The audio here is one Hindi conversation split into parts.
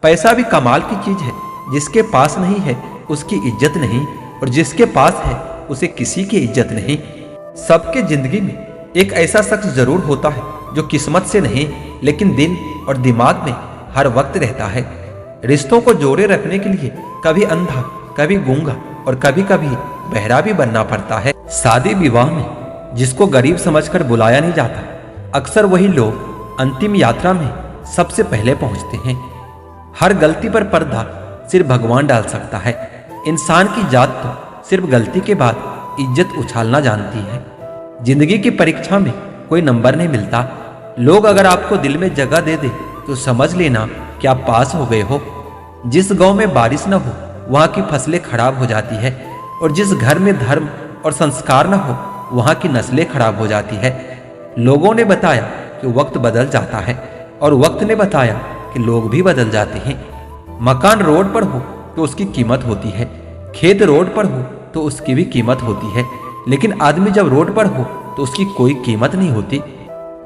पैसा भी कमाल की चीज है। जिसके पास नहीं है उसकी इज्जत नहीं, और जिसके पास है उसे किसी की इज्जत नहीं। सबके जिंदगी में एक ऐसा शख्स जरूर होता है जो किस्मत से नहीं लेकिन दिल और दिमाग में हर वक्त रहता है। रिश्तों को जोड़े रखने के लिए कभी अंधा, कभी गूंगा और कभी कभी बहरा भी बनना पड़ता है। शादी विवाह में जिसको गरीब समझकर बुलाया नहीं जाता, अक्सर वही लोग अंतिम यात्रा में सबसे पहले पहुंचते हैं। हर गलती पर पर्दा सिर्फ भगवान डाल सकता है। इंसान की जात तो सिर्फ गलती के बाद इज्जत उछालना जानती है। जिंदगी की परीक्षा में कोई नंबर नहीं मिलता। लोग अगर आपको दिल में जगह दे दे तो समझ लेना कि आप पास हो गए हो। जिस गांव में बारिश न हो वहां की फसलें खराब हो जाती है, और जिस घर में धर्म और संस्कार न हो वहां की नस्लें खराब हो जाती है। लोगों ने बताया कि वक्त बदल जाता है, और वक्त ने बताया कि लोग भी बदल जाते हैं। मकान रोड पर हो तो उसकी कीमत होती है, खेत रोड पर हो तो उसकी भी कीमत होती है, लेकिन आदमी जब रोड पर हो तो उसकी कोई कीमत नहीं होती।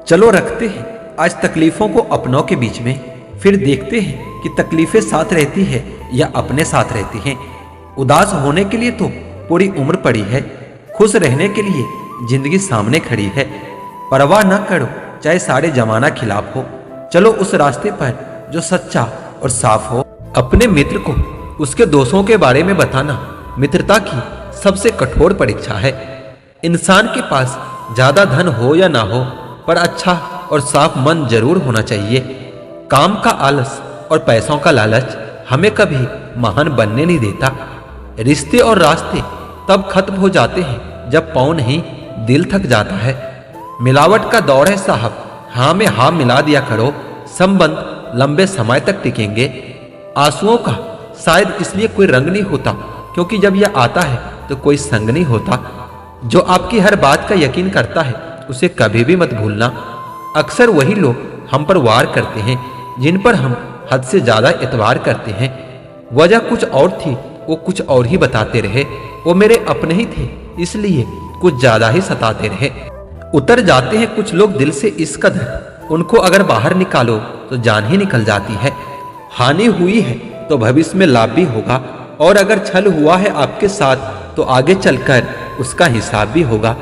चलो रखते हैं आज तकलीफों को अपनों के बीच में, फिर देखते हैं कि तकलीफें साथ रहती है या अपने साथ रहती हैं। उदास होने के लिए तो पूरी उम्र पड़ी है, खुश रहने के लिए जिंदगी सामने खड़ी है। परवाह न करो चाहे सारे जमाना खिलाफ हो, चलो उस रास्ते पर जो सच्चा और साफ हो। अपने मित्र को उसके दोषों के बारे में बताना मित्रता की सबसे कठोर परीक्षा है। इंसान के पास ज्यादा धन हो या ना हो, पर अच्छा और साफ मन जरूर होना चाहिए। काम का आलस और पैसों का लालच हमें कभी महान बनने नहीं देता। रिश्ते और रास्ते तब खत्म हो जाते हैं जब पाँव नहीं दिल थक जाता है। मिलावट का दौर है साहब, हाँ में हाँ मिला दिया करो, संबंध लंबे समय तक टिकेंगे। आंसुओं का शायद इसलिए कोई रंग नहीं होता क्योंकि जब यह आता है तो कोई संग नहीं होता। जो आपकी हर बात का यकीन करता है उसे कभी भी मत भूलना। अक्सर वही लोग हम पर वार करते हैं जिन पर हम हद से ज्यादा एतबार करते हैं। वजह कुछ और थी, वो कुछ और ही बताते रहे। वो मेरे अपने ही थे इसलिए कुछ ज्यादा ही सताते रहे। उतर जाते हैं कुछ लोग दिल से इस कदर, उनको अगर बाहर निकालो तो जान ही निकल जाती है। हानि हुई है तो भविष्य में लाभ भी होगा, और अगर छल हुआ है आपके साथ तो आगे चलकर उसका हिसाब भी होगा।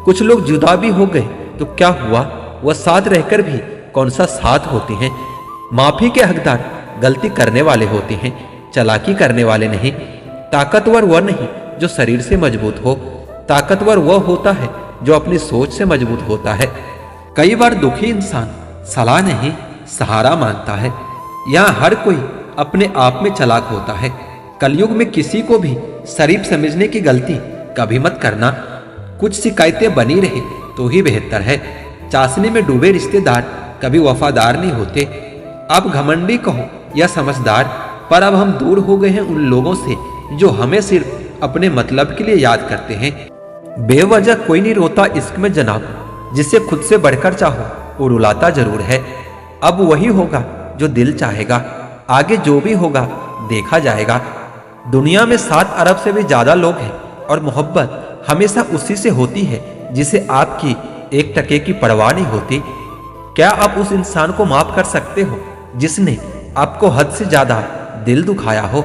कुछ लोग जुदा भी हो गए तो क्या हुआ, वह साथ रहकर भी कौन सा साथ होते हैं। माफी के हकदार गलती करने वाले होते हैं, चालाकी करने वाले नहीं। ताकतवर वह नहीं जो शरीर से मजबूत हो, ताकतवर वह होता है जो अपनी सोच से मजबूत होता है। कई बार दुखी इंसान सलाह नहीं सहारा मांगता है। यहाँ हर कोई अपने आप में चालाक होता है। कलयुग में किसी को भी शरीफ समझने की गलती कभी मत करना। कुछ शिकायतें बनी रहे तो ही बेहतर है। चाशनी में डूबे रिश्तेदार कभी वफादार नहीं होते। अब घमंडी कहो या समझदार, पर अब हम दूर हो गए हैं उन लोगों से जो हमें सिर्फ अपने मतलब के लिए याद करते हैं। बेवजह कोई नहीं रोता इश्क में जनाब, जिसे खुद से बढ़कर चाहो वो रुलाता जरूर है। अब वही होगा जो दिल चाहेगा, आगे जो भी होगा देखा जाएगा। दुनिया में 7 अरब से भी ज्यादा लोग हैं, और मोहब्बत हमेशा उसी से होती है जिसे आपकी 1 टके की परवाह नहीं होती। क्या आप उस इंसान को माफ कर सकते हो जिसने आपको हद से ज्यादा दिल दुखाया हो?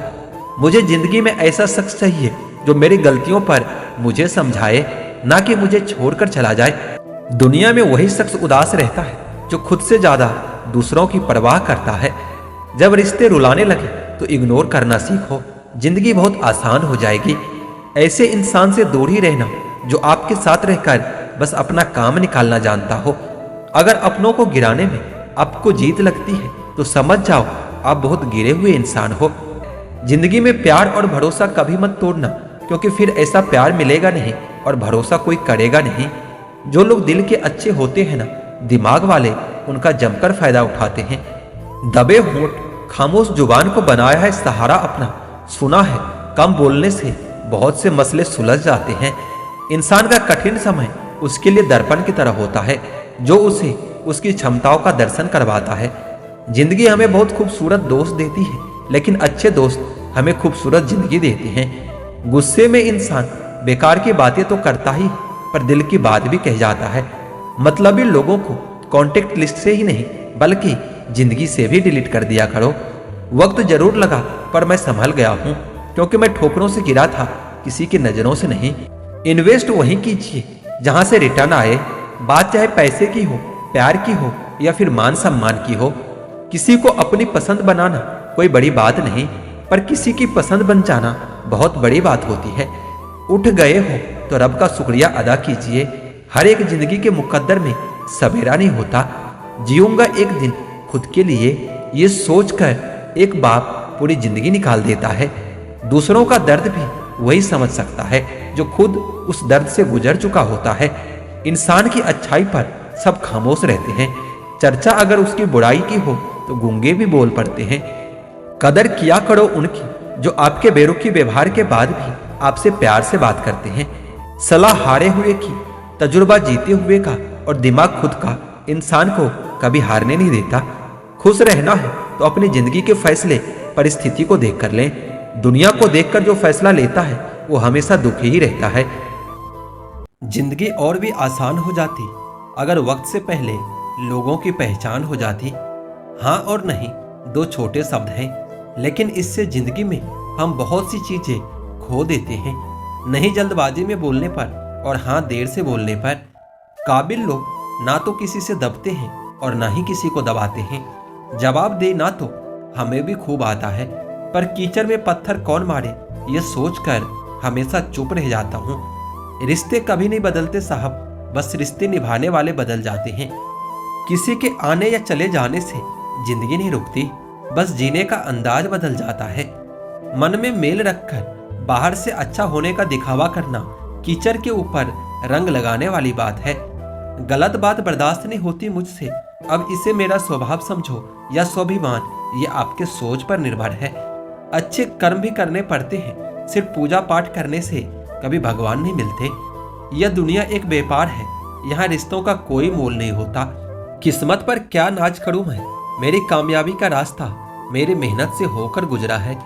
मुझे जिंदगी में ऐसा शख्स चाहिए जो मेरी गलतियों पर मुझे समझाए, ना कि मुझे छोड़कर चला जाए। दुनिया में वही शख्स उदास रहता है जो खुद से ज्यादा दूसरों की परवाह करता है। जब रिश्ते रुलाने लगे तो इग्नोर करना सीखो, जिंदगी बहुत आसान हो जाएगी। ऐसे इंसान से दूर ही रहना जो आपके साथ रहकर बस अपना काम निकालना जानता हो। अगर अपनों को गिराने में आपको जीत लगती है तो समझ जाओ आप बहुत गिरे हुए इंसान हो। जिंदगी में प्यार और भरोसा कभी मत तोड़ना, क्योंकि फिर ऐसा प्यार मिलेगा नहीं और भरोसा कोई करेगा नहीं। जो लोग दिल के अच्छे होते हैं ना, दिमाग वाले उनका जमकर फायदा उठाते हैं। दबे होंठ खामोश जुबान को बनाया है सहारा अपना। सुना है कम बोलने से बहुत से मसले सुलझ जाते हैं। इंसान का कठिन समय उसके लिए दर्पण की तरह होता है जो उसे उसकी क्षमताओं का दर्शन करवाता है। जिंदगी हमें बहुत खूबसूरत दोस्त देती है, लेकिन अच्छे दोस्त हमें खूबसूरत जिंदगी देते हैं। गुस्से में इंसान बेकार की बातें तो करता ही, पर दिल की बात भी कह जाता है। मतलबी लोगों को कांटेक्ट लिस्ट से ही नहीं बल्कि जिंदगी से भी डिलीट कर दिया करो। वक्त जरूर लगा पर मैं संभल गया हूँ, क्योंकि मैं ठोकरों से गिरा था, किसी की नजरों से नहीं। इन्वेस्ट वहीं कीजिए जहां से रिटर्न आए। बात चाहे पैसे की हो, प्यार की हो या फिर मान सम्मान की हो। किसी को अपनी पसंद बनाना कोई बड़ी बात नहीं, पर किसी की पसंद बन जाना बहुत बड़ी बात होती है। उठ गए हो तो रब का शुक्रिया अदा कीजिए। हर एक जिंदगी के मुकद्दर में सवेरा नहीं होता। जीऊंगा एक दिन खुद के लिए, ये सोचकर एक बाप पूरी जिंदगी निकाल देता है। दूसरों का दर्द भी वही समझ सकता है जो खुद उस दर्द से गुजर चुका होता है। इंसान की अच्छाई पर सब खामोश रहते हैं। चर्चा अगर उसकी बुराई की हो तो गूंगे भी बोल पड़ते हैं। कदर किया करो उनकी जो आपके बेरुखी व्यवहार के बाद भी आपसे प्यार से बात करते हैं। सलाह हारे हुए की, तजुर्बा जीते हुए का और दिमाग खुद का इंसान को कभी हारने नहीं देता। खुश रहना है तो अपनी जिंदगी के फैसले परिस्थिति को देखकर लें। दुनिया को देखकर जो फैसला लेता है वो हमेशा दुखी ही रहता है। जिंदगी और भी आसान हो जाती अगर वक्त से पहले लोगों की पहचान हो जाती। हाँ और नहीं दो छोटे शब्द हैं, लेकिन इससे जिंदगी में हम बहुत सी चीजें खो देते हैं। नहीं जल्दबाजी में बोलने पर और हाँ देर से बोलने पर। काबिल लोग ना तो किसी से दबते हैं और ना ही किसी को दबाते हैं। जवाब दे ना तो हमें भी खूब आता है, पर कीचड़ में पत्थर कौन मारे ये सोचकर हमेशा चुप रह जाता हूँ। रिश्ते कभी नहीं बदलते साहब, बस रिश्ते निभाने वाले बदल जाते हैं। किसी के आने या चले जाने से जिंदगी नहीं रुकती, बस जीने का अंदाज बदल जाता है। मन में मेल रखकर बाहर से अच्छा होने का दिखावा करना कीचड़ के ऊपर रंग लगाने वाली बात है। गलत बात बर्दाश्त नहीं होती मुझसे, अब इसे मेरा स्वभाव समझो या स्वाभिमान, ये आपके सोच पर निर्भर है। अच्छे कर्म भी करने पड़ते हैं, सिर्फ पूजा पाठ करने से कभी भगवान नहीं मिलते। यह दुनिया एक व्यापार है, यहाँ रिश्तों का कोई मोल नहीं होता। किस्मत पर क्या नाज करूं मैं, मेरी कामयाबी का रास्ता मेरी मेहनत से होकर गुजरा है।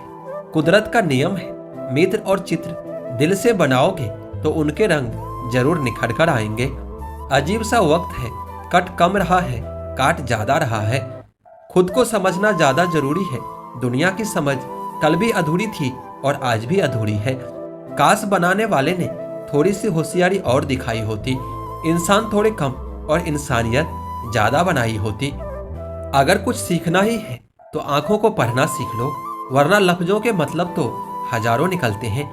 कुदरत का नियम है, मित्र और चित्र दिल से बनाओगे तो उनके रंग जरूर निखर कर आएंगे। अजीब सा वक्त है, कट कम रहा है, काट ज्यादा रहा है। खुद को समझना ज्यादा जरूरी है। दुनिया की समझ कल भी अधूरी थी और आज भी अधूरी है। काश बनाने वाले ने थोड़ी सी होशियारी और दिखाई होती, इंसान थोड़े कम और इंसानियत ज्यादा बनाई होती। अगर कुछ सीखना ही है तो आंखों को पढ़ना सीख लो, वरना लफ्जों के मतलब तो हजारों निकलते हैं।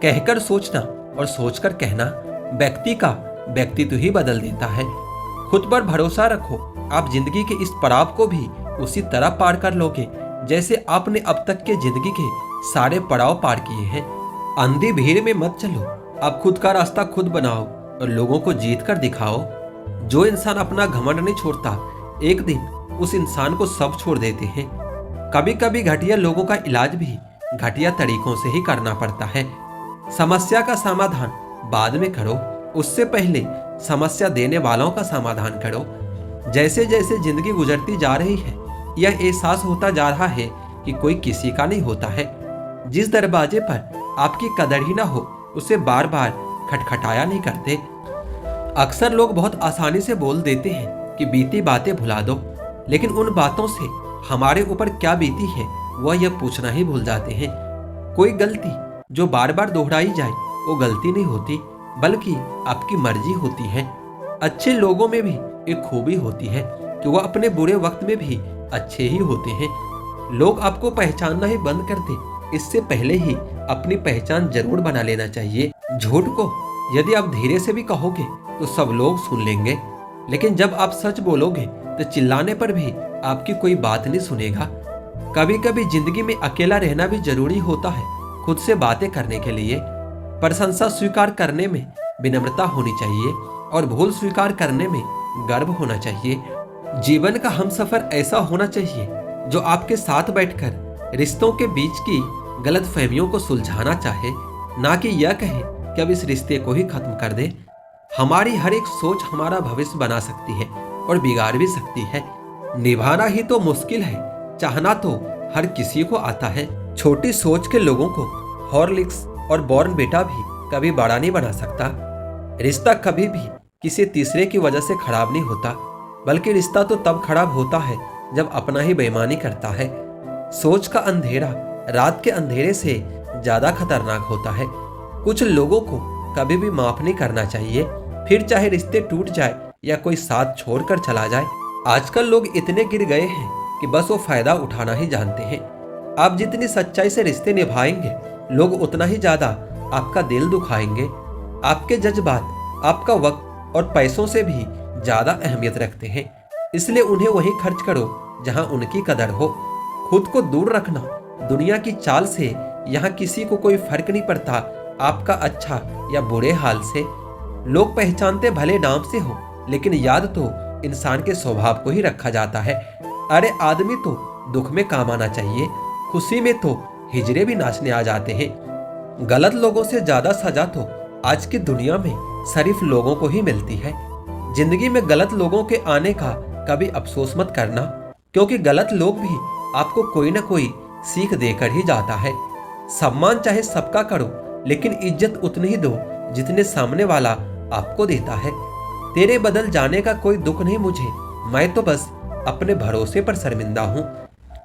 कहकर सोचना और सोचकर कहना व्यक्ति का व्यक्तित्व ही बदल देता है। खुद पर भरोसा रखो, आप जिंदगी के इस पड़ाव को भी उसी तरह पार कर लोगे जैसे आपने अब तक के जिंदगी के सारे पड़ाव पार किए हैं। अंधी भीड़ में मत चलो, आप खुद का रास्ता खुद बनाओ और लोगों को जीत कर दिखाओ। जो इंसान अपना घमंड नहीं छोड़ता, एक दिन उस इंसान को सब छोड़ देते हैं। कभी कभी घटिया लोगों का इलाज भी घटिया तरीकों से ही करना पड़ता है। समस्या का समाधान बाद में करो, उससे पहले समस्या देने वालों का समाधान करो। जैसे जैसे जिंदगी गुजरती जा रही है, यह एहसास होता जा रहा है कि कोई किसी का नहीं होता है। जिस दरवाजे पर आपकी कदर ही ना हो, उसे बार बार खटखटाया नहीं करते। अक्सर लोग बहुत आसानी से बोल देते हैं कि बीती बातें भुला दो, लेकिन उन बातों से हमारे ऊपर क्या बीती है वह यह पूछना ही भूल जाते हैं। कोई गलती जो बार बार दोहराई जाए वो गलती नहीं होती, बल्कि आपकी मर्जी होती है। अच्छे लोगों में भी एक खूबी होती है कि वह अपने बुरे वक्त में भी अच्छे ही होते हैं। लोग आपको पहचानना ही बंद कर दे, इससे पहले ही अपनी पहचान जरूर बना लेना चाहिए। झूठ को यदि आप धीरे से भी कहोगे तो सब लोग सुन लेंगे, लेकिन जब आप सच बोलोगे तो चिल्लाने पर भी आपकी कोई बात नहीं सुनेगा। कभी कभी जिंदगी में अकेला रहना भी जरूरी होता है, खुद से बातें करने के लिए। प्रशंसा स्वीकार करने में विनम्रता होनी चाहिए और भूल स्वीकार करने में गर्व होना चाहिए। जीवन का हमसफर ऐसा होना चाहिए जो आपके साथ बैठकर रिश्तों के बीच की गलतफहमियों को सुलझाना चाहे, ना कि यह कहे कि अब इस रिश्ते को ही खत्म कर दे। हमारी हर एक सोच हमारा भविष्य बना सकती है और बिगाड़ भी सकती है। निभाना ही तो मुश्किल है, चाहना तो हर किसी को आता है। छोटी सोच के लोगों को हॉर्लिक्स और बॉर्नविटा भी कभी बड़ा नहीं बना सकता। रिश्ता कभी भी किसी तीसरे की वजह से खराब नहीं होता, बल्कि रिश्ता तो तब खराब होता है जब अपना ही बेईमानी करता है। सोच का अंधेरा रात के अंधेरे से ज्यादा खतरनाक होता है। कुछ लोगों को कभी भी माफ नहीं करना चाहिए, फिर चाहे रिश्ते टूट जाए या कोई साथ छोड़कर चला जाए। आजकल लोग इतने गिर गए हैं कि बस वो फायदा उठाना ही जानते हैं। आप जितनी सच्चाई से रिश्ते निभाएंगे, लोग उतना ही ज्यादा आपका दिल दुखाएंगे। आपके जज्बात आपका वक्त और पैसों से भी ज्यादा अहमियत रखते हैं, इसलिए उन्हें वहीं खर्च करो जहां उनकी कदर हो। खुद को दूर रखना। दुनिया की चाल से यहाँ किसी को कोई फर्क नहीं पड़ता आपका अच्छा या बुरे हाल से। लोग पहचानते भले नाम से हो, लेकिन याद तो इंसान के स्वभाव को ही रखा जाता है। अरे आदमी तो दुख में काम आना चाहिए, खुशी में तो हिजड़े भी नाचने आ जाते हैं। गलत लोगों से ज्यादा सजा तो आज की दुनिया में शरीफ लोगों को ही मिलती है। जिंदगी में गलत लोगों के आने का कभी अफसोस मत करना, क्योंकि गलत लोग भी आपको कोई ना कोई सीख देकर ही जाता है। सम्मान चाहे सबका करो, लेकिन इज्जत उतनी ही दो जितने सामने वाला आपको देता है। तेरे बदल जाने का कोई दुख नहीं मुझे, मैं तो बस अपने भरोसे पर शर्मिंदा हूँ।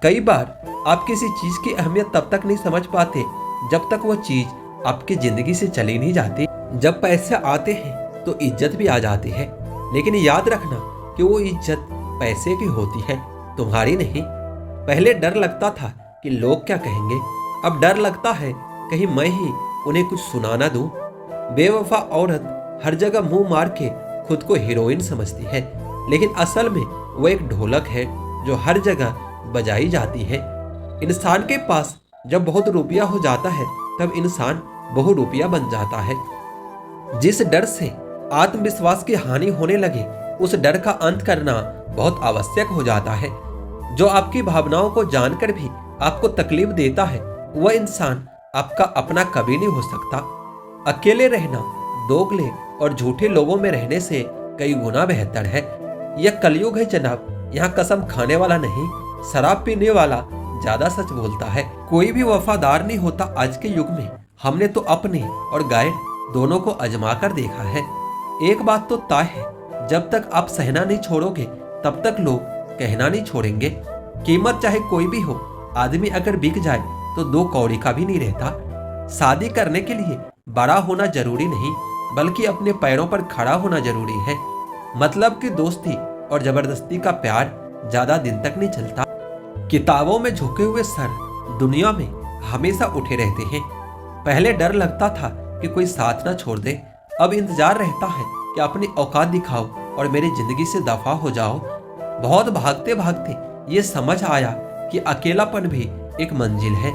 कई बार आप किसी चीज की अहमियत तब तक नहीं समझ पाते जब तक वो चीज आपकी जिंदगी से चली नहीं जाती। जब पैसे आते हैं तो इज्जत भी आ जाती है, लेकिन याद रखना कि वो इज्जत पैसे की होती है, तुम्हारी नहीं। पहले डर लगता था कि लोग क्या कहेंगे, अब डर लगता है कहीं मैं ही उन्हें कुछ सुना ना दूं। बेवफा औरत हर जगह मुंह मार के खुद को हीरोइन समझती है, लेकिन असल में वो एक ढोलक है जो हर जगह बजाई जाती है। इंसान के पास जब बहुत रुपया हो जाता है तब इंसान बहुरूपिया बन जाता है। जिस डर से आत्मविश्वास की हानि होने लगे, उस डर का अंत करना बहुत आवश्यक हो जाता है। जो आपकी भावनाओं को जानकर भी आपको तकलीफ देता है, वह इंसान आपका अपना कभी नहीं हो सकता। अकेले रहना दोगले और झूठे लोगों में रहने से कई गुना बेहतर है। यह कलयुग है जनाब, यहाँ कसम खाने वाला नहीं, शराब पीने वाला ज्यादा सच बोलता है। कोई भी वफादार नहीं होता आज के युग में। हमने तो अपने और गायन दोनों को आजमा कर देखा है। एक बात तो तय है, जब तक आप सहना नहीं छोड़ोगे तब तक लोग कहना नहीं छोड़ेंगे। कीमत चाहे कोई भी हो, आदमी अगर बिक जाए तो दो कौड़ी का भी नहीं रहता। शादी करने के लिए बड़ा होना जरूरी नहीं, बल्कि अपने पैरों पर खड़ा होना जरूरी है। मतलब कि दोस्ती और जबरदस्ती का प्यार ज्यादा दिन तक नहीं चलता। किताबों में झुके हुए सर दुनिया में हमेशा उठे रहते हैं। पहले डर लगता था कि कोई साथ ना छोड़ दे, अब इंतजार रहता है कि अपनी औकात दिखाओ और मेरी जिंदगी से दफा हो जाओ। बहुत भागते भागते ये समझ आया कि अकेलापन भी एक मंजिल है।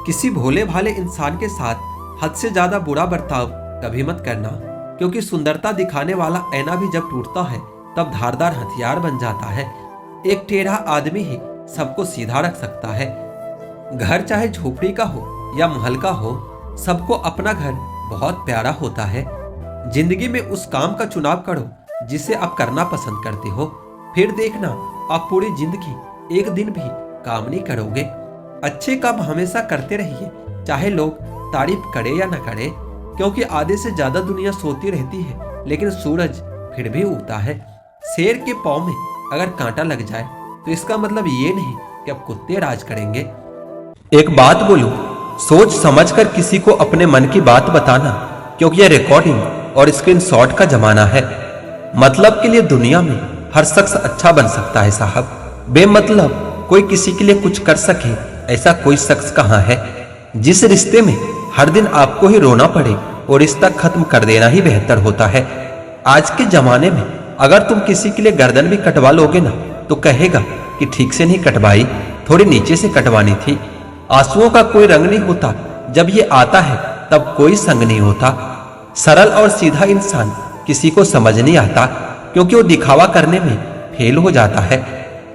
किसी भोले भाले इंसान के साथ हद से ज्यादा बुरा बर्ताव कभी मत करना, क्योंकि सुंदरता दिखाने वाला ऐना भी जब टूटता है तब धारदार हथियार बन जाता है। एक टेढ़ा आदमी ही सबको सीधा रख सकता है। घर चाहे झोपड़ी का हो या महल का हो, सबको अपना घर बहुत प्यारा होता है। जिंदगी में उस काम का चुनाव करो जिसे आप करना पसंद करते हो, फिर देखना आप पूरी जिंदगी एक दिन भी काम नहीं करोगे। अच्छे काम हमेशा करते रहिए, चाहे लोग तारीफ करे या न करे, क्योंकि आधे से ज्यादा दुनिया सोती रहती है लेकिन सूरज फिर भी उगता है। शेर के पांव में अगर कांटा लग जाए तो इसका मतलब ये नहीं कि अब कुत्ते राज करेंगे। एक बात बोलूं, सोच समझकर किसी को अपने मन की बात बताना, क्योंकि यह रिकॉर्डिंग और स्क्रीनशॉट का जमाना है। मतलब के लिए दुनिया में हर शख्स अच्छा बन सकता है साहब, बेमतलब कोई किसी के लिए कुछ कर सके ऐसा कोई शख्स कहाँ है। जिस रिश्ते में हर दिन आपको ही रोना पड़े वो रिश्ता खत्म कर देना ही बेहतर होता है। आज के जमाने में अगर तुम किसी के लिए गर्दन भी कटवा लोगे ना तो कहेगा कि ठीक से नहीं कटवाई, थोड़ी नीचे से कटवानी थी। आंसुओं का कोई रंग नहीं होता, जब ये आता है तब कोई संग नहीं होता। सरल और सीधा इंसान किसी को समझ नहीं आता, क्योंकि वो दिखावा करने में फेल हो जाता है।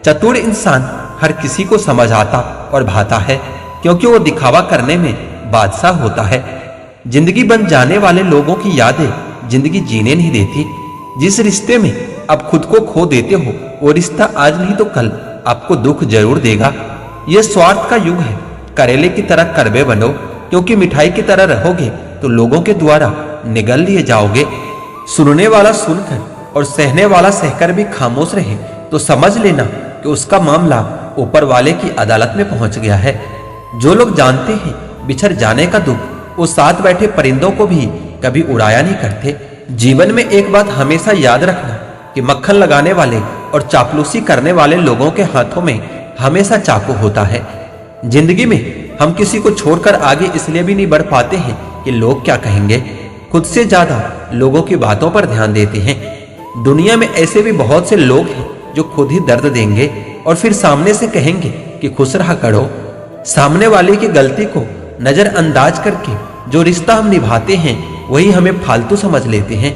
चतुर इंसान हर किसी को समझ आता और भाता है, क्योंकि वो दिखावा करने में बादशाह होता है। जिंदगी बन जाने वाले लोगों की यादें जिंदगी जीने नहीं देती। जिस रिश्ते में आप खुद को खो देते हो वो रिश्ता आज नहीं तो कल आपको दुख जरूर देगा। ये स्वार्थ का युग है, करेले की तरह कड़वे बनो, क्योंकि मिठाई की तरह रहोगे तो लोगों के द्वारा निगल लिए जाओगे। सुनने वाला सुनकर और सहने वाला सहकर भी खामोश रहे तो समझ लेना कि उसका मामला ऊपर वाले की अदालत में पहुंच गया है। जो लोग जानते हैं बिछड़ जाने का दुख, वो साथ बैठे परिंदों को भी कभी उड़ाया नहीं करते। जीवन में एक बात हमेशा याद रखना कि मक्खन लगाने वाले और चापलूसी करने वाले लोगों के हाथों में हमेशा चाकू होता है। जिंदगी में हम किसी को छोड़कर आगे इसलिए भी नहीं बढ़ पाते हैं कि लोग क्या कहेंगे, खुद से ज्यादा लोगों की बातों पर ध्यान देते हैं। दुनिया में ऐसे भी बहुत से लोग हैं जो खुद ही दर्द देंगे और फिर सामने से कहेंगे कि खुश रहा करो। सामने वाले की गलती को नजरअंदाज करके जो रिश्ता हम निभाते हैं वही हमें फालतू समझ लेते हैं।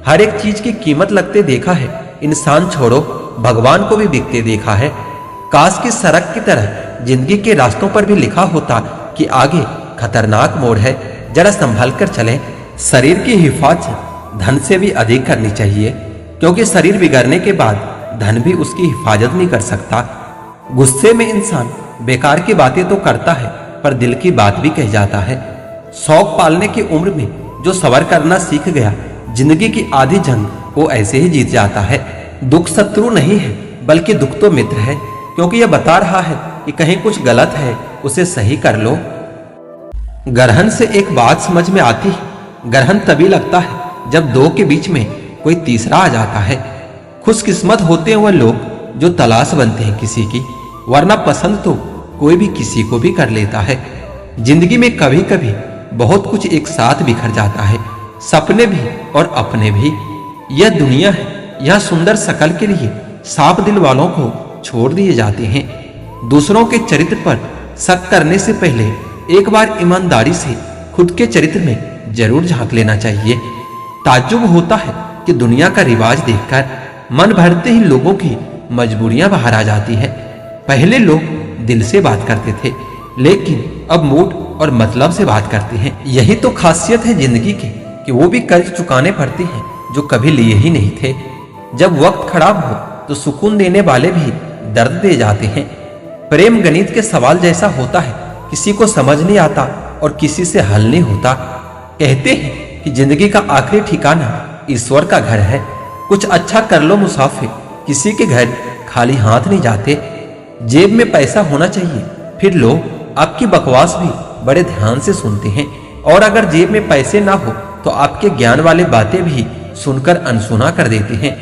हर एक चीज की कीमत लगते देखा है, इंसान छोड़ो भगवान को भी बिकते देखा है। काश की सड़क की तरह जिंदगी के रास्तों पर भी लिखा होता कि आगे खतरनाक मोड़ है, जरा संभल कर चलें। शरीर की हिफाजत धन से भी अधिक करनी चाहिए, क्योंकि शरीर बिगड़ने के बाद धन भी उसकी हिफाजत नहीं कर सकता। गुस्से में इंसान बेकार की बातें तो करता है पर दिल की बात भी कह जाता है। शौक पालने की उम्र में जो सबर करना सीख गया, जिंदगी की आधी जंग वो ऐसे ही जीत जाता है। दुख शत्रु नहीं है बल्कि दुख तो मित्र है, क्योंकि यह बता रहा है कि कहीं कुछ गलत है उसे सही कर लो। ग्रहण से एक बात समझ में आती है, ग्रहण तभी लगता है जब दो के बीच में कोई तीसरा आ जाता है। खुशकिस्मत होते हैं वह लोग जो तलाश बनते हैं किसी की, वरना पसंद तो कोई भी किसी को भी कर लेता है। जिंदगी में कभी कभी बहुत कुछ एक साथ बिखर जाता है, सपने भी और अपने भी। यह दुनिया है, यह सुंदर शकल के लिए साफ दिल वालों को छोड़ दिए जाते हैं। दूसरों के चरित्र पर शक करने से पहले एक बार ईमानदारी से खुद के चरित्र में जरूर झांक लेना चाहिए। ताज्जुब होता है कि दुनिया का रिवाज देखकर मन भरते ही लोगों की मजबूरियां बाहर आ जाती है। पहले लोग दिल से बात करते थे, लेकिन अब मूड और मतलब से बात करते हैं। यही तो खासियत है जिंदगी की कि वो भी कर्ज चुकाने पड़ते हैं जो कभी लिए ही नहीं थे। जब वक्त खराब हो तो सुकून देने वाले भी दर्द दे जाते हैं। प्रेम गणित के सवाल जैसा होता है, किसी को समझ नहीं आता और किसी से हल नहीं होता। कहते हैं कि जिंदगी का आखिरी ठिकाना ईश्वर का घर है। कुछ अच्छा कर लो मुसाफिर, किसी के घर खाली हाथ नहीं जाते। जेब में पैसा होना चाहिए, फिर लोग आपकी बकवास भी बड़े ध्यान से सुनते हैं, और अगर जेब में पैसे ना हो तो आपके ज्ञान वाले बातें भी सुनकर अनसुना कर देते हैं।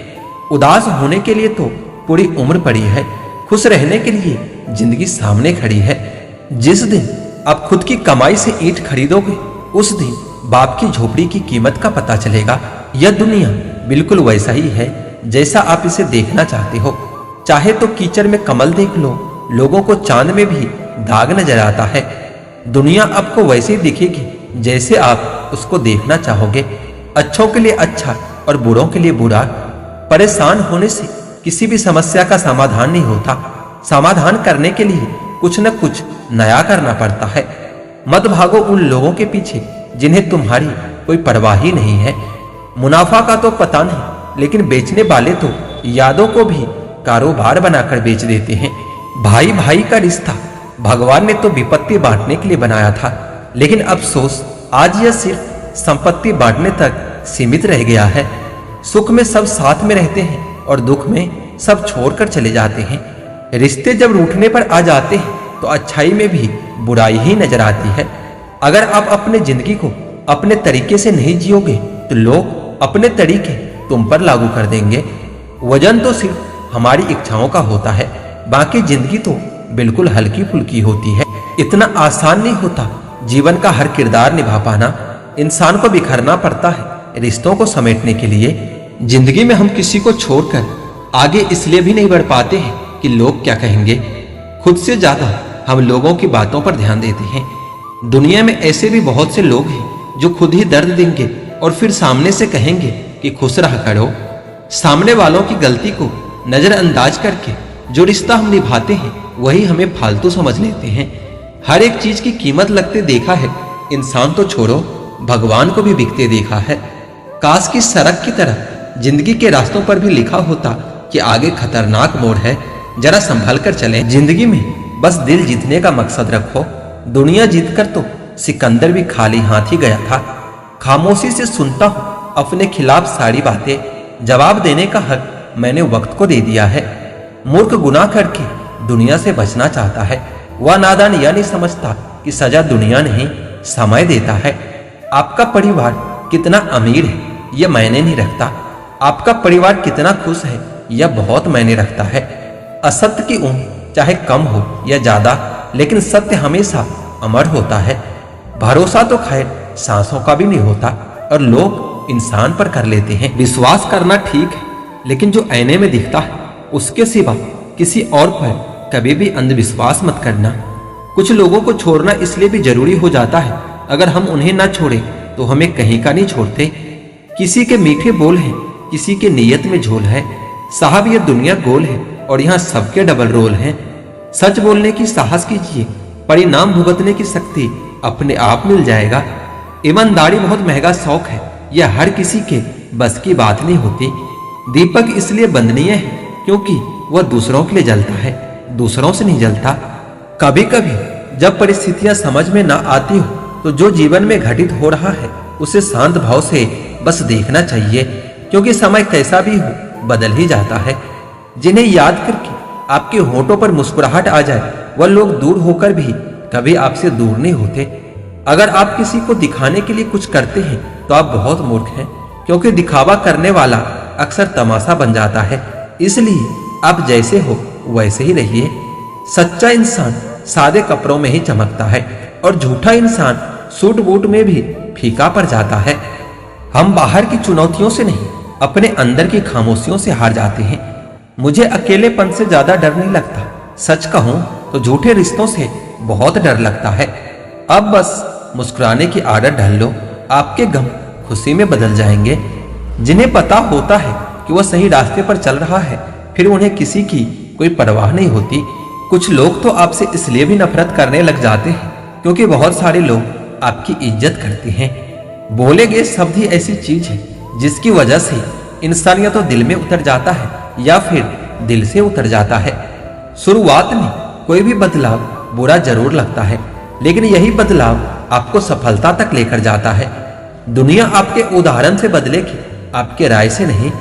उदास होने के लिए तो पूरी उम्र पड़ी है, खुश रहने के लिए जिंदगी सामने खड़ी है। जिस दिन आप खुद की कमाई से ईंट खरीदोगे, उस दिन बाप की झोपड़ी की कीमत का पता चलेगा। यह दुनिया बिल्कुल वैसा ही है जैसा आप इसे देखना चाहते हो। चाहे तो कीचड़ में कमल देख लो, लोगों को चांद में भी दाग नजर आता है। दुनिया आपको वैसे ही दिखेगी जैसे आप उसको देखना चाहोगे। अच्छों के लिए अच्छा और बुरों के लिए बुरा। परेशान होने से किसी भी समस्या का समाधान नहीं होता। समाधान करने के लिए कुछ न कुछ नया करना पड़ता है। मत भागो उन लोगों के पीछे जिन्हें तुम्हारी कोई परवाह ही नहीं है। मुनाफा का तो पता नहीं, लेकिन बेचने वाले तो यादों को भी कारोबार बनाकर बेच देते हैं। भाई भाई का रिश्ता भगवान ने तो विपत्ति बांटने के लिए बनाया था, लेकिन अफसोस आज यह सिर्फ संपत्ति बांटने तक सीमित रह गया है। सुख में सब साथ में रहते हैं और दुख में सब छोड़कर चले जाते हैं। रिश्ते जब रूठने पर आ जाते हैं तो अच्छाई में भी बुराई ही नजर आती है। अगर आप अपने जिंदगी को अपने तरीके से नहीं जियोगे तो लोग अपने तरीके तुम पर लागू कर देंगे। वजन तो सिर्फ हमारी इच्छाओं का होता है, बाकी जिंदगी तो बिल्कुल हल्की फुल्की होती है। इतना आसान नहीं होता जीवन का हर किरदार निभा पाना। इंसान को बिखरना पड़ता है रिश्तों को समेटने के लिए। जिंदगी में हम किसी को छोड़कर आगे इसलिए भी नहीं बढ़ पाते हैं कि लोग क्या कहेंगे, खुद से ज्यादा हम लोगों की बातों पर ध्यान देते हैं। दुनिया में ऐसे भी बहुत से लोग हैं जो खुद ही दर्द देंगे और फिर सामने से कहेंगे कि खुश रहा करो। सामने वालों की गलती को नजरअंदाज करके जो रिश्ता हम निभाते हैं वही हमें फालतू समझ लेते हैं। हर एक चीज की कीमत लगते देखा है, इंसान तो छोड़ो भगवान को भी बिकते देखा है। काश की सड़क की तरह जिंदगी के रास्तों पर भी लिखा होता कि आगे खतरनाक मोड़ है, जरा संभल कर चलें। जिंदगी में बस दिल जीतने का मकसद रखो। दुनिया जीतकर तो सिकंदर भी खाली हाथ ही गया था। खामोशी से सुनता हूं अपने खिलाफ सारी बातें, जवाब देने का हक मैंने वक्त को दे दिया है। मूर्ख गुनाह करके दुनिया से बचना चाहता है। वह नादान यह नहीं समझता कि सजा दुनिया नहीं समय देता है। आपका परिवार कितना अमीर है यह मायने नहीं रखता, आपका परिवार कितना खुश है यह बहुत मायने रखता है। असत्य की उम्र चाहे कम हो या ज्यादा, लेकिन सत्य हमेशा अमर होता है। भरोसा तो खैर सांसों का भी नहीं होता और लोग इंसान पर कर लेते हैं। विश्वास करना ठीक है, लेकिन जो आईने में दिखता है उसके सिवा किसी और पर कभी भी अंधविश्वास मत करना। कुछ लोगों को छोड़ना इसलिए भी जरूरी हो जाता है, अगर हम उन्हें ना छोड़े तो हमें कहीं का नहीं छोड़ते। किसी के मीठे बोल हैं, किसी के नीयत में झोल है। साहब ये दुनिया गोल है और यहाँ सबके डबल रोल हैं। सच बोलने की साहस कीजिए, परिणाम भुगतने की शक्ति अपने आप मिल जाएगा। ईमानदारी बहुत महंगा शौक है, यह हर किसी के बस की बात नहीं होती। दीपक इसलिए बंदनीय है क्योंकि वह दूसरों के लिए जलता है, दूसरों से नहीं जलता। कभी कभी जब परिस्थितियां समझ में ना आती हो तो जो जीवन में घटित हो रहा है उसे शांत भाव से बस देखना चाहिए, क्योंकि समय कैसा भी हो बदल ही जाता है। जिन्हें याद करके आपके होठों पर मुस्कुराहट आ जाए वह लोग दूर होकर भी कभी आपसे दूर नहीं होते। अगर आप किसी को दिखाने के लिए कुछ करते हैं तो आप बहुत मूर्ख हैं, क्योंकि दिखावा करने वाला अक्सर तमाशा बन जाता है। इसलिए आप जैसे हो वैसे ही रहिए। सच्चा इंसान सादे कपड़ों में ही चमकता है और झूठा इंसान सूट बूट में भी फीका पड़ जाता है। हम बाहर की चुनौतियों से नहीं, अपने अंदर की खामोशियों से हार जाते हैं। मुझे अकेलेपन से ज्यादा डर नहीं लगता, सच कहूं तो झूठे रिश्तों से बहुत डर लगता है। अब बस मुस्कुराने की आदत ढाल लो, आपके गम खुशी में बदल जाएंगे। जिन्हें पता होता है कि वह सही रास्ते पर चल रहा है, फिर उन्हें किसी की कोई परवाह नहीं होती। कुछ लोग तो आपसे इसलिए भी नफरत करने लग जाते हैं क्योंकि बहुत सारे लोग आपकी इज्जत करते हैं। बोले गए शब्द ही ऐसी चीज है जिसकी वजह से इंसान या तो दिल में उतर जाता है या फिर दिल से उतर जाता है। शुरुआत में कोई भी बदलाव बुरा जरूर लगता है, लेकिन यही बदलाव आपको सफलता तक लेकर जाता है। दुनिया आपके उदाहरण से बदलेगी, आपके राय से नहीं।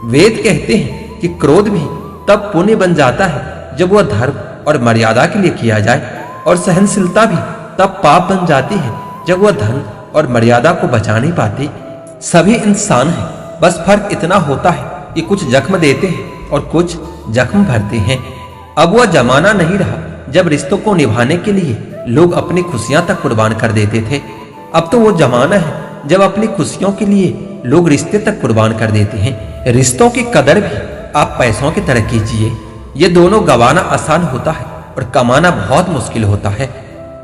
वेद कहते हैं कि क्रोध भी तब पुण्य बन जाता है जब वह धर्म और मर्यादा के लिए किया जाए, और सहनशीलता भी तब पाप बन जाती है जब वह धन और मर्यादा को बचा नहीं पाती। सभी इंसान हैं, बस फर्क इतना होता है कि कुछ जख्म देते हैं और कुछ जख्म भरते हैं। अब वह जमाना नहीं रहा जब रिश्तों को निभाने के लिए लोग अपनी खुशियां तक कुर्बान कर देते थे। अब तो वो जमाना है जब अपनी खुशियों के लिए लोग रिश्ते तक कुर्बान कर देते हैं। रिश्तों की कदर भी आप पैसों की तरह कीजिए। ये दोनों गंवाना आसान होता है और कमाना बहुत मुश्किल होता है।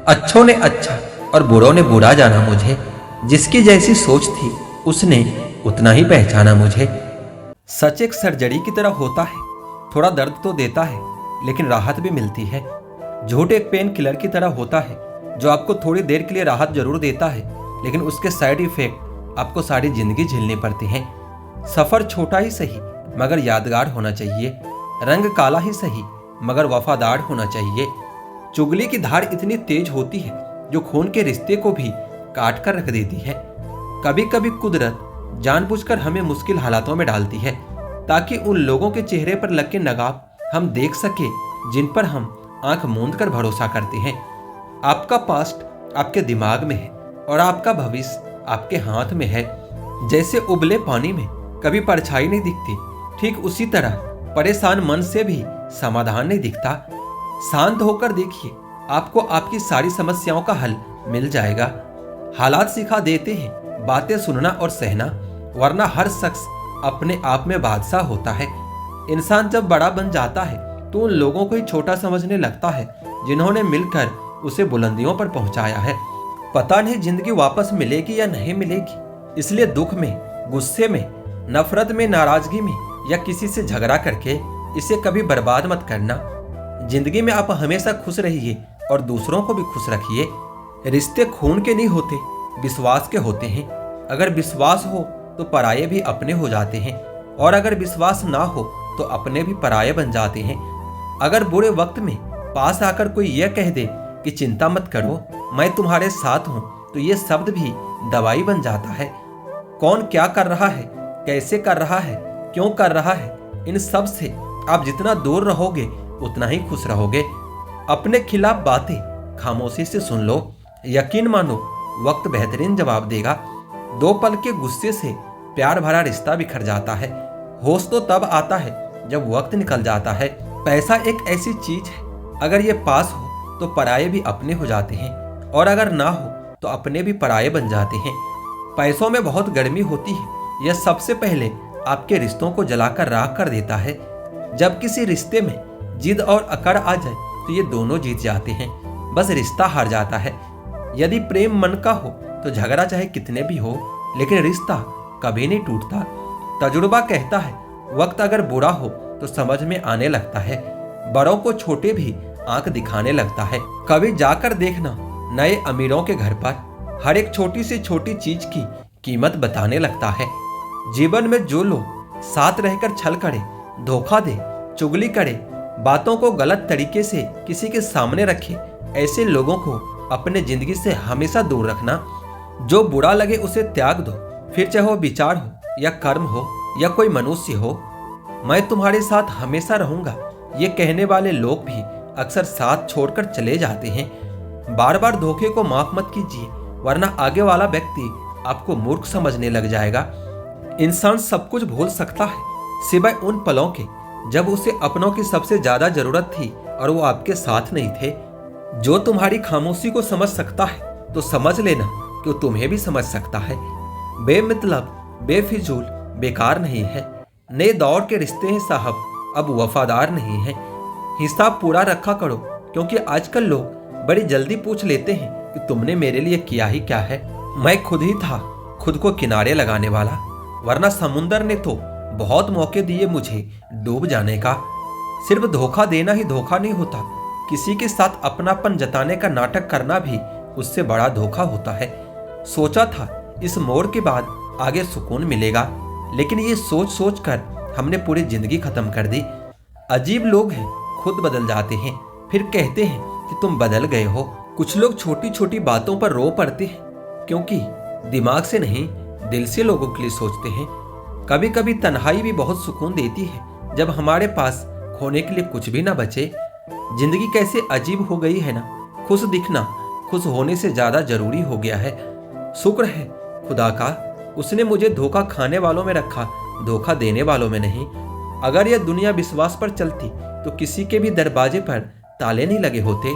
अच्छों ने अच्छा और बुरों ने बुरा जाना मुझे। जिसकी जैसी सोच थी उसने उतना ही पहचाना मुझे। सच एक सर्जरी की तरह होता है, थोड़ा दर्द तो देता है लेकिन राहत भी मिलती है। झूठ एक पेन किलर की तरह होता है जो आपको थोड़ी देर के लिए राहत जरूर देता है, लेकिन उसके साइड इफेक्ट आपको सारी जिंदगी झेलने पड़ते हैं। सफर छोटा ही सही मगर यादगार होना चाहिए, रंग काला ही सही मगर वफादार होना चाहिए। चुगली की धार इतनी तेज होती है जो खून के रिश्ते को भी काट कर रख देती है। कभी कभी कुदरत जानबूझकर हमें मुश्किल हालातों में डालती है ताकि उन लोगों के चेहरे पर लग के नकाब हम देख सके जिन पर हम आंख मूंद कर भरोसा करते हैं। आपका पास्ट आपके दिमाग में है और आपका भविष्य आपके हाथ में है। जैसे उबले पानी में कभी परछाई नहीं दिखती, ठीक उसी तरह परेशान मन से भी समाधान नहीं दिखता। शांत होकर देखिए, आपको आपकी सारी समस्याओं का हल मिल जाएगा। हालात सिखा देते हैं बातें सुनना और सहना, वरना हर शख्स अपने आप में बादशाह होता है। इंसान जब बड़ा बन जाता है तो उन लोगों को ही छोटा समझने लगता है जिन्होंने मिलकर उसे बुलंदियों पर पहुंचाया है। पता नहीं जिंदगी वापस मिलेगी या नहीं मिलेगी, इसलिए दुख में, गुस्से में, नफरत में, नाराजगी में या किसी से झगड़ा करके इसे कभी बर्बाद मत करना। जिंदगी में आप हमेशा खुश रहिए और दूसरों को भी खुश रखिए। रिश्ते खून के नहीं होते, विश्वास के होते हैं। अगर विश्वास हो तो पराये भी अपने हो जाते हैं, और अगर विश्वास ना हो तो अपने भी पराये बन जाते हैं। अगर बुरे वक्त में पास आकर कोई यह कह दे कि चिंता मत करो, मैं तुम्हारे साथ हूं, तो ये शब्द भी दवाई बन जाता है। कौन क्या कर रहा है, कैसे कर रहा है, क्यों कर रहा है, इन सब से आप जितना दूर रहोगे उतना ही खुश रहोगे। अपने खिलाफ बातें खामोशी से सुन लो, यकीन मानो वक्त बेहतरीन जवाब देगा। 2 पल के गुस्से से प्यार भरा रिश्ता बिखर जाता है। होश तो तब आता है जब वक्त निकल जाता है। पैसा एक ऐसी चीज है, अगर ये पास हो तो पराये भी अपने हो जाते हैं, और अगर ना हो तो अपने भी पराये बन जाते हैं। पैसों में बहुत गर्मी होती है, यह सबसे पहले आपके रिश्तों को जलाकर राख कर देता है। जब किसी रिश्ते में जिद और अकड़ आ जाए तो ये दोनों जीत जाते हैं, बस रिश्ता हार जाता है। यदि प्रेम मन का हो तो झगड़ा चाहे कितने भी हो, लेकिन रिश्ता कभी नहीं टूटता। तजुर्बा कहता है वक्त अगर बुरा हो तो समझ में आने लगता है, बड़ों को छोटे भी आंख दिखाने लगता है। कभी जाकर देखना नए अमीरों के घर पर हर एक छोटी से छोटी चीज की कीमत बताने लगता है। जीवन में जो लोग साथ रहकर छल करे, धोखा दे, चुगली करे, बातों को गलत तरीके से किसी के सामने रखे, ऐसे लोगों को अपने जिंदगी से हमेशा दूर रखना। जो बुरा लगे उसे त्याग दो, फिर चाहे वो विचार हो या कर्म हो या कोई मनुष्य हो। मैं तुम्हारे साथ हमेशा रहूंगा, ये कहने वाले लोग भी अक्सर साथ छोड़कर चले जाते हैं। बार बार धोखे को माफ मत कीजिए, वरना आगे वाला व्यक्ति आपको मूर्ख समझने लग जाएगा। इंसान सब कुछ भूल सकता है सिवाय उन पलों के जब उसे अपनों की सबसे ज्यादा जरूरत थी और वो आपके साथ नहीं थे। जो तुम्हारी खामोशी को समझ सकता है तो समझ लेना कि वो तुम्हें भी समझ सकता है। बेमतलब, बेफिजूल, बेकार नहीं है। नए दौर के रिश्ते हैं साहब, अब वफादार नहीं है। हिसाब पूरा रखा करो, क्योंकि आजकल लोग बड़ी जल्दी पूछ लेते हैं कि तुमने मेरे लिए किया ही क्या है। मैं खुद ही था खुद को किनारे लगाने वाला, वरना समुंदर ने तो बहुत मौके दिए मुझे डूब जाने का। सिर्फ धोखा देना ही धोखा नहीं होता, किसी के साथ अपनापन जताने का नाटक करना भी उससे बड़ा धोखा होता है। सोचा था इस मोड़ के बाद आगे सुकून मिलेगा, लेकिन ये सोच सोच कर हमने पूरी जिंदगी खत्म कर दी। अजीब लोग हैं, खुद बदल जाते हैं फिर कहते हैं कि तुम बदल गए हो। कुछ लोग छोटी छोटी बातों पर रो पड़ते हैं, क्योंकि दिमाग से नहीं दिल से लोगों के लिए सोचते हैं। कभी कभी तन्हाई भी बहुत सुकून देती है, जब हमारे पास खोने के लिए कुछ भी ना बचे। जिंदगी कैसे अजीब हो गई है ना, खुश दिखना खुश होने से ज्यादा जरूरी हो गया है। शुक्र है खुदा का, उसने मुझे धोखा खाने वालों में रखा, धोखा देने वालों में नहीं। अगर यह दुनिया विश्वास पर चलती तो किसी के भी दरवाजे पर ताले नहीं लगे होते।